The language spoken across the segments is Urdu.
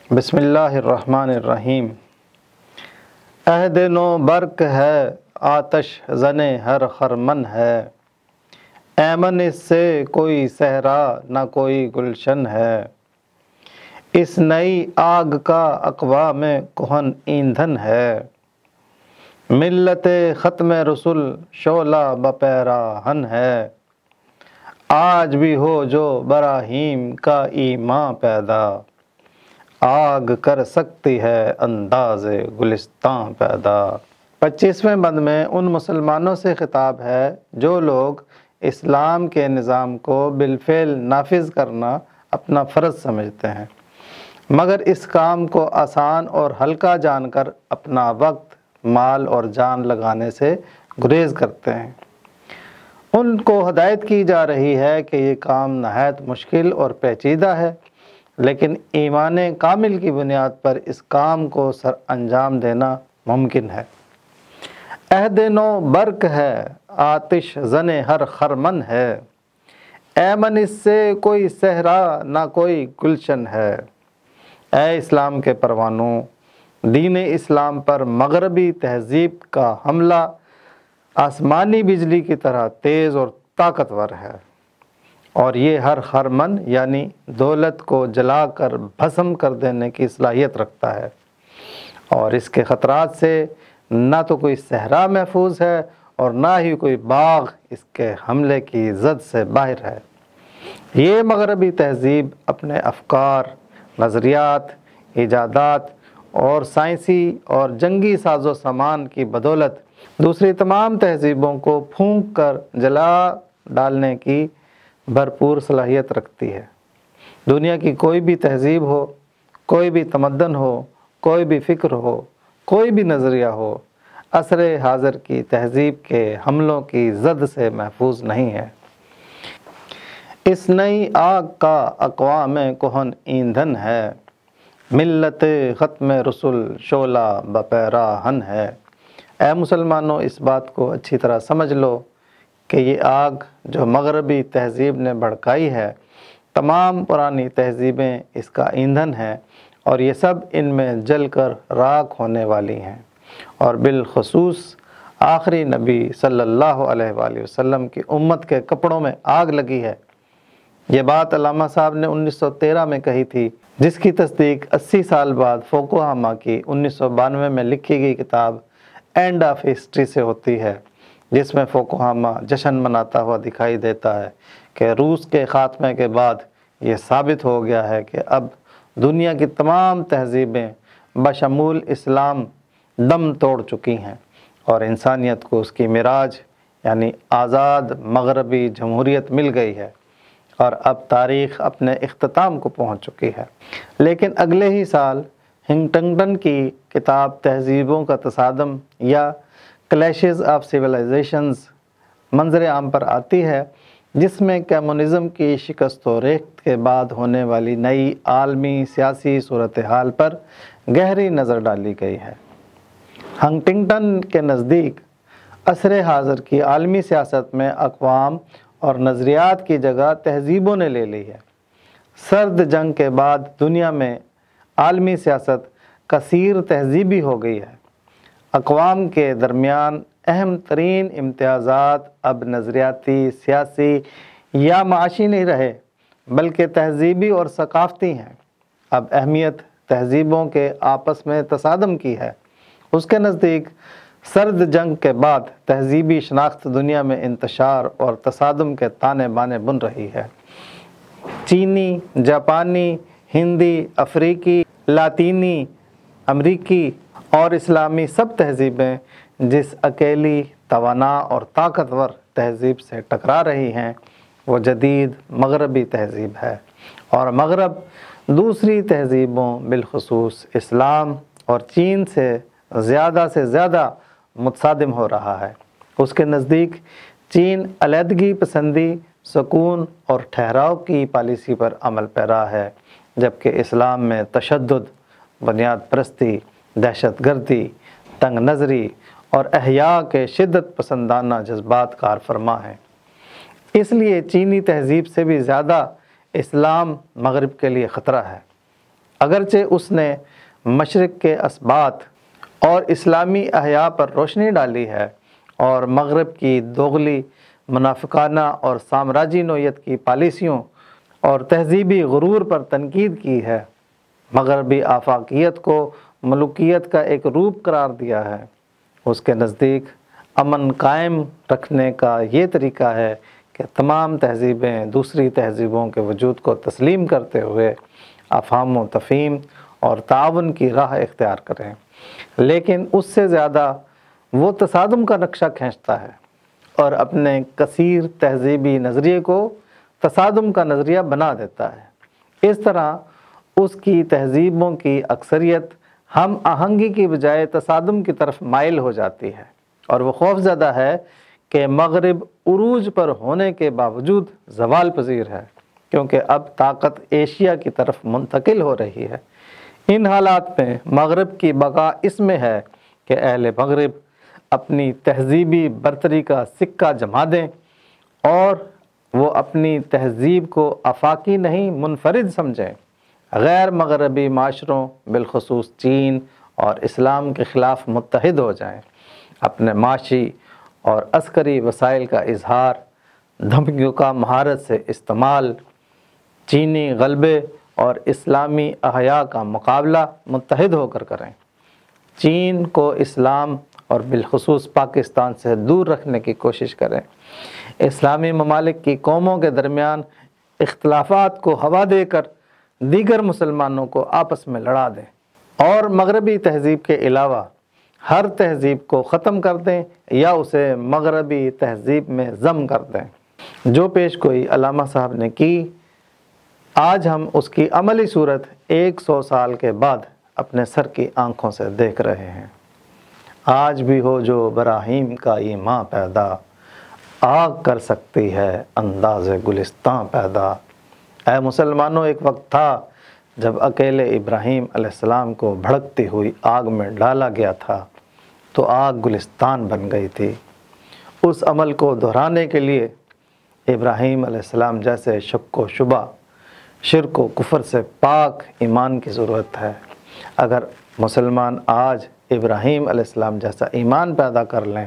بسم اللہ الرحمن الرحیم۔ عہد نو برق ہے، آتش زنے ہر خرمن ہے، ایمن اس سے کوئی صحرا نہ کوئی گلشن ہے، اس نئی آگ کا اقوام کہن ایندھن ہے، ملت ختم رسول شعلہ بپیراہن ہے، آج بھی ہو جو براہیم کا ایمان پیدا، آگ کر سکتی ہے انداز گلستان پیدا۔ 25ویں بند میں ان مسلمانوں سے خطاب ہے جو لوگ اسلام کے نظام کو بالفعل نافذ کرنا اپنا فرض سمجھتے ہیں، مگر اس کام کو آسان اور ہلکا جان کر اپنا وقت، مال اور جان لگانے سے گریز کرتے ہیں۔ ان کو ہدایت کی جا رہی ہے کہ یہ کام نہایت مشکل اور پیچیدہ ہے، لیکن ایمان کامل کی بنیاد پر اس کام کو سر انجام دینا ممکن ہے۔ عہد نو برق ہے، آتش زنے ہر خرمن ہے، ایمن اس سے کوئی صحرا نہ کوئی گلشن ہے۔ اے اسلام کے پروانوں، دین اسلام پر مغربی تہذیب کا حملہ آسمانی بجلی کی طرح تیز اور طاقتور ہے، اور یہ ہر خرمن یعنی دولت کو جلا کر بھسم کر دینے کی صلاحیت رکھتا ہے، اور اس کے خطرات سے نہ تو کوئی صحرا محفوظ ہے اور نہ ہی کوئی باغ اس کے حملے کی زد سے باہر ہے۔ یہ مغربی تہذیب اپنے افکار، نظریات، ایجادات اور سائنسی اور جنگی ساز و سامان کی بدولت دوسری تمام تہذیبوں کو پھونک کر جلا ڈالنے کی بھرپور صلاحیت رکھتی ہے۔ دنیا کی کوئی بھی تہذیب ہو، کوئی بھی تمدن ہو، کوئی بھی فکر ہو، کوئی بھی نظریہ ہو، عصر حاضر کی تہذیب کے حملوں کی زد سے محفوظ نہیں ہے۔ اس نئی آگ کا اقوام کہن ایندھن ہے، ملت ختم رسول شعلہ بپیراہن ہے۔ اے مسلمانوں، اس بات کو اچھی طرح سمجھ لو کہ یہ آگ جو مغربی تہذیب نے بھڑکائی ہے، تمام پرانی تہذیبیں اس کا ایندھن ہیں، اور یہ سب ان میں جل کر راکھ ہونے والی ہیں، اور بالخصوص آخری نبی صلی اللہ علیہ وآلہ وسلم کی امت کے کپڑوں میں آگ لگی ہے۔ یہ بات علامہ صاحب نے 1913 میں کہی تھی، جس کی تصدیق 80 سال بعد فوکوہاما کی 1992 میں لکھی گئی کتاب اینڈ آف ہسٹری سے ہوتی ہے، جس میں فوکوہاما جشن مناتا ہوا دکھائی دیتا ہے کہ روس کے خاتمے کے بعد یہ ثابت ہو گیا ہے کہ اب دنیا کی تمام تہذیبیں بشمول اسلام دم توڑ چکی ہیں، اور انسانیت کو اس کی معراج یعنی آزاد مغربی جمہوریت مل گئی ہے، اور اب تاریخ اپنے اختتام کو پہنچ چکی ہے۔ لیکن اگلے ہی سال ہنٹنگٹن کی کتاب تہذیبوں کا تصادم یا کلیشز آف سیولائزیشنز منظر عام پر آتی ہے، جس میں کمیونزم کی شکست و ریخت کے بعد ہونے والی نئی عالمی سیاسی صورتحال پر گہری نظر ڈالی گئی ہے۔ ہنٹنگٹن کے نزدیک عصر حاضر کی عالمی سیاست میں اقوام اور نظریات کی جگہ تہذیبوں نے لے لی ہے۔ سرد جنگ کے بعد دنیا میں عالمی سیاست کثیر تہذیبی ہو گئی ہے۔ اقوام کے درمیان اہم ترین امتیازات اب نظریاتی، سیاسی یا معاشی نہیں رہے، بلکہ تہذیبی اور ثقافتی ہیں۔ اب اہمیت تہذیبوں کے آپس میں تصادم کی ہے۔ اس کے نزدیک سرد جنگ کے بعد تہذیبی شناخت دنیا میں انتشار اور تصادم کے تانے بانے بن رہی ہے۔ چینی، جاپانی، ہندی، افریقی، لاطینی امریکی اور اسلامی سب تہذیبیں جس اکیلی، توانا اور طاقتور تہذیب سے ٹکرا رہی ہیں، وہ جدید مغربی تہذیب ہے، اور مغرب دوسری تہذیبوں بالخصوص اسلام اور چین سے زیادہ متصادم ہو رہا ہے۔ اس کے نزدیک چین علیحدگی پسندی، سکون اور ٹھہراؤ کی پالیسی پر عمل پیرا ہے، جبکہ اسلام میں تشدد، بنیاد پرستی، دہشت گردی، تنگ نظری اور احیاء کے شدت پسندانہ جذبات کار فرما ہیں۔ اس لیے چینی تہذیب سے بھی زیادہ اسلام مغرب کے لیے خطرہ ہے۔ اگرچہ اس نے مشرق کے اسبات اور اسلامی احیاء پر روشنی ڈالی ہے اور مغرب کی دوغلی منافقانہ اور سامراجی نوعیت کی پالیسیوں اور تہذیبی غرور پر تنقید کی ہے، مغربی آفاقیت کو ملوکیت کا ایک روپ قرار دیا ہے۔ اس کے نزدیک امن قائم رکھنے کا یہ طریقہ ہے کہ تمام تہذیبیں دوسری تہذیبوں کے وجود کو تسلیم کرتے ہوئے افہام و تفہیم اور تعاون کی راہ اختیار کریں، لیکن اس سے زیادہ وہ تصادم کا نقشہ کھینچتا ہے اور اپنے کثیر تہذیبی نظریے کو تصادم کا نظریہ بنا دیتا ہے۔ اس طرح اس کی تہذیبوں کی اکثریت ہم آہنگی کی بجائے تصادم کی طرف مائل ہو جاتی ہے، اور وہ خوف زدہ ہے کہ مغرب عروج پر ہونے کے باوجود زوال پذیر ہے، کیونکہ اب طاقت ایشیا کی طرف منتقل ہو رہی ہے۔ ان حالات میں مغرب کی بقا اس میں ہے کہ اہل مغرب اپنی تہذیبی برتری کا سکہ جما دیں اور وہ اپنی تہذیب کو آفاقی نہیں منفرد سمجھیں، غیر مغربی معاشروں بالخصوص چین اور اسلام کے خلاف متحد ہو جائیں، اپنے معاشی اور عسکری وسائل کا اظہار، دھمکیوں کا مہارت سے استعمال، چینی غلبے اور اسلامی احیاء کا مقابلہ متحد ہو کر کریں، چین کو اسلام اور بالخصوص پاکستان سے دور رکھنے کی کوشش کریں، اسلامی ممالک کی قوموں کے درمیان اختلافات کو ہوا دے کر دیگر مسلمانوں کو آپس میں لڑا دیں، اور مغربی تہذیب کے علاوہ ہر تہذیب کو ختم کر دیں یا اسے مغربی تہذیب میں ضم کر دیں۔ جو پیش گوئی علامہ صاحب نے کی، آج ہم اس کی عملی صورت 100 سال کے بعد اپنے سر کی آنکھوں سے دیکھ رہے ہیں۔ آج بھی ہو جو براہیم کا ایماں پیدا، آگ کر سکتی ہے انداز گلستاں پیدا۔ اے مسلمانوں، ایک وقت تھا جب اکیلے ابراہیم علیہ السلام کو بھڑکتی ہوئی آگ میں ڈالا گیا تھا تو آگ گلستان بن گئی تھی۔ اس عمل کو دہرانے کے لیے ابراہیم علیہ السلام جیسے شک و شبہ، شرک و کفر سے پاک ایمان کی ضرورت ہے۔ اگر مسلمان آج ابراہیم علیہ السلام جیسا ایمان پیدا کر لیں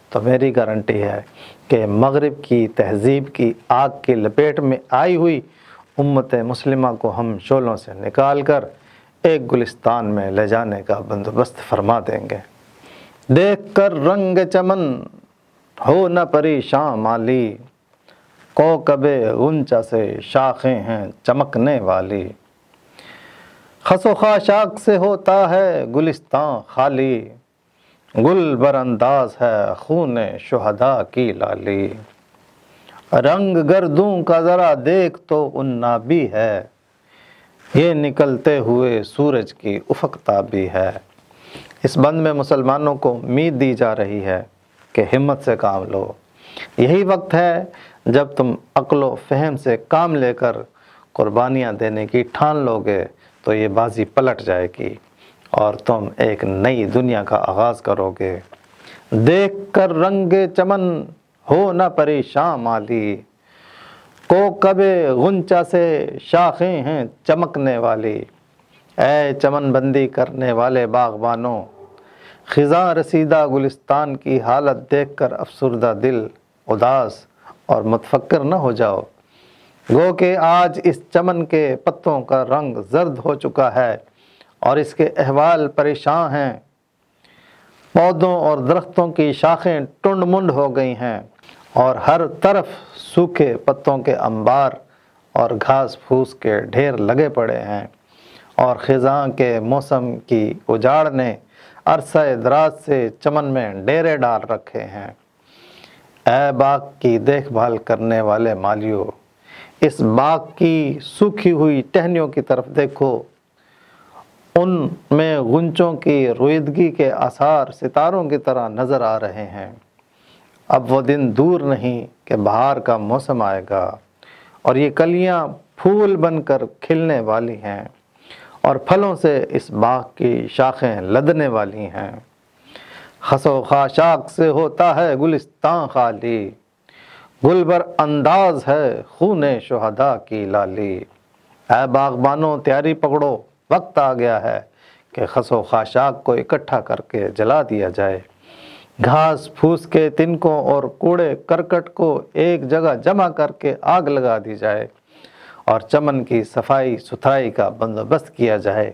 تو میری گارنٹی ہے کہ مغرب کی تہذیب کی آگ کی لپیٹ میں آئی ہوئی امت مسلمہ کو ہم شعلوں سے نکال کر ایک گلستان میں لے جانے کا بندوبست فرما دیں گے۔ دیکھ کر رنگ چمن ہو نہ پریشان مالی، کوکب غنچہ سے شاخیں ہیں چمکنے والی، خس و خاشاک سے ہوتا ہے گلستان خالی، گل بر انداز ہے خون شہداء کی لالی، رنگ گردوں کا ذرا دیکھ تو انا بھی ہے، یہ نکلتے ہوئے سورج کی افق تابی ہے۔ اس بند میں مسلمانوں کو امید دی جا رہی ہے کہ ہمت سے کام لو، یہی وقت ہے جب تم عقل و فہم سے کام لے کر قربانیاں دینے کی ٹھان لو گے تو یہ بازی پلٹ جائے گی اور تم ایک نئی دنیا کا آغاز کرو گے۔ دیکھ کر رنگ چمن ہو نہ پریشان مالی، کوکب غنچہ سے شاخیں ہیں چمکنے والی، اے چمن بندی کرنے والے باغبانوں، خزاں رسیدہ گلستان کی حالت دیکھ کر افسردہ دل، اداس اور متفکر نہ ہو جاؤ، گو کہ آج اس چمن کے پتوں کا رنگ زرد ہو چکا ہے اور اس کے احوال پریشان ہیں، پودوں اور درختوں کی شاخیں ٹنڈ منڈ ہو گئی ہیں اور ہر طرف سوکھے پتوں کے انبار اور گھاس پھوس کے ڈھیر لگے پڑے ہیں، اور خزاں کے موسم کی اجاڑ نے عرصہ دراز سے چمن میں ڈیرے ڈال رکھے ہیں۔ اے باغ کی دیکھ بھال کرنے والے مالیو، اس باغ کی سوکھی ہوئی ٹہنیوں کی طرف دیکھو، ان میں غنچوں کی رویدگی کے آثار ستاروں کی طرح نظر آ رہے ہیں۔ اب وہ دن دور نہیں کہ بہار کا موسم آئے گا اور یہ کلیاں پھول بن کر کھلنے والی ہیں اور پھلوں سے اس باغ کی شاخیں لدنے والی ہیں۔ خس و خاشاک سے ہوتا ہے گلستان خالی، گل بر انداز ہے خون شہداء کی لالی۔ اے باغبانوں، تیاری پکڑو، وقت آ گیا ہے کہ خس و خاشاک کو اکٹھا کر کے جلا دیا جائے، گھاس پھوس کے تنکوں اور کوڑے کرکٹ کو ایک جگہ جمع کر کے آگ لگا دی جائے اور چمن کی صفائی ستھرائی کا بندوبست کیا جائے۔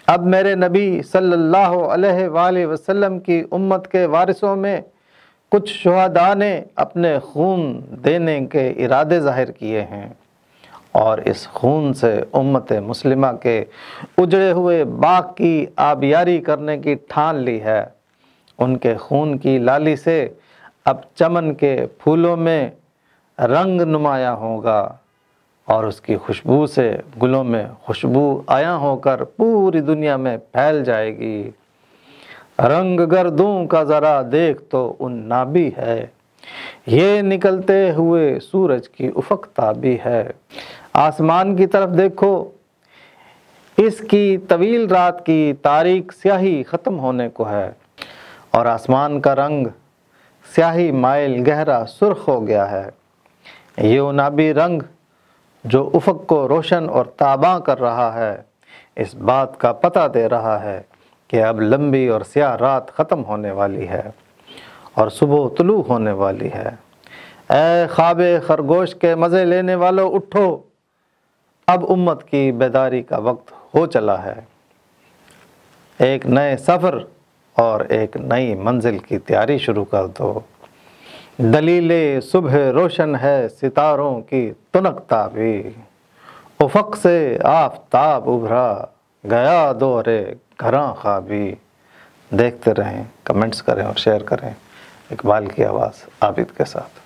اب میرے نبی صلی اللہ علیہ وآلہ وسلم کی امت کے وارثوں میں کچھ شہداء نے اپنے خون دینے کے ارادے ظاہر کیے ہیں اور اس خون سے امت مسلمہ کے اجڑے ہوئے باغ کی آبیاری کرنے کی ٹھان لی ہے۔ ان کے خون کی لالی سے اب چمن کے پھولوں میں رنگ نمایاں ہوگا اور اس کی خوشبو سے گلوں میں خوشبو عیاں ہو کر پوری دنیا میں پھیل جائے گی۔ رنگ گردوں کا ذرا دیکھ تو ان بھی ہے، یہ نکلتے ہوئے سورج کی افق تابی ہے۔ آسمان کی طرف دیکھو، اس کی طویل رات کی تاریک سیاہی ختم ہونے کو ہے اور آسمان کا رنگ سیاہی مائل گہرا سرخ ہو گیا ہے۔ یہ انابی رنگ جو افق کو روشن اور تاباں کر رہا ہے، اس بات کا پتہ دے رہا ہے کہ اب لمبی اور سیاہ رات ختم ہونے والی ہے اور صبح طلوع ہونے والی ہے۔ اے خواب خرگوش کے مزے لینے والوں، اٹھو، اب امت کی بیداری کا وقت ہو چلا ہے۔ ایک نئے سفر اور ایک نئی منزل کی تیاری شروع کر دو۔ دلیل صبح روشن ہے ستاروں کی تنکتا بھی، افق سے آفتاب ابھرا گیا دور گھراں خوابی۔ دیکھتے رہیں، کمنٹس کریں اور شیئر کریں۔ اقبال کی آواز عابد کے ساتھ۔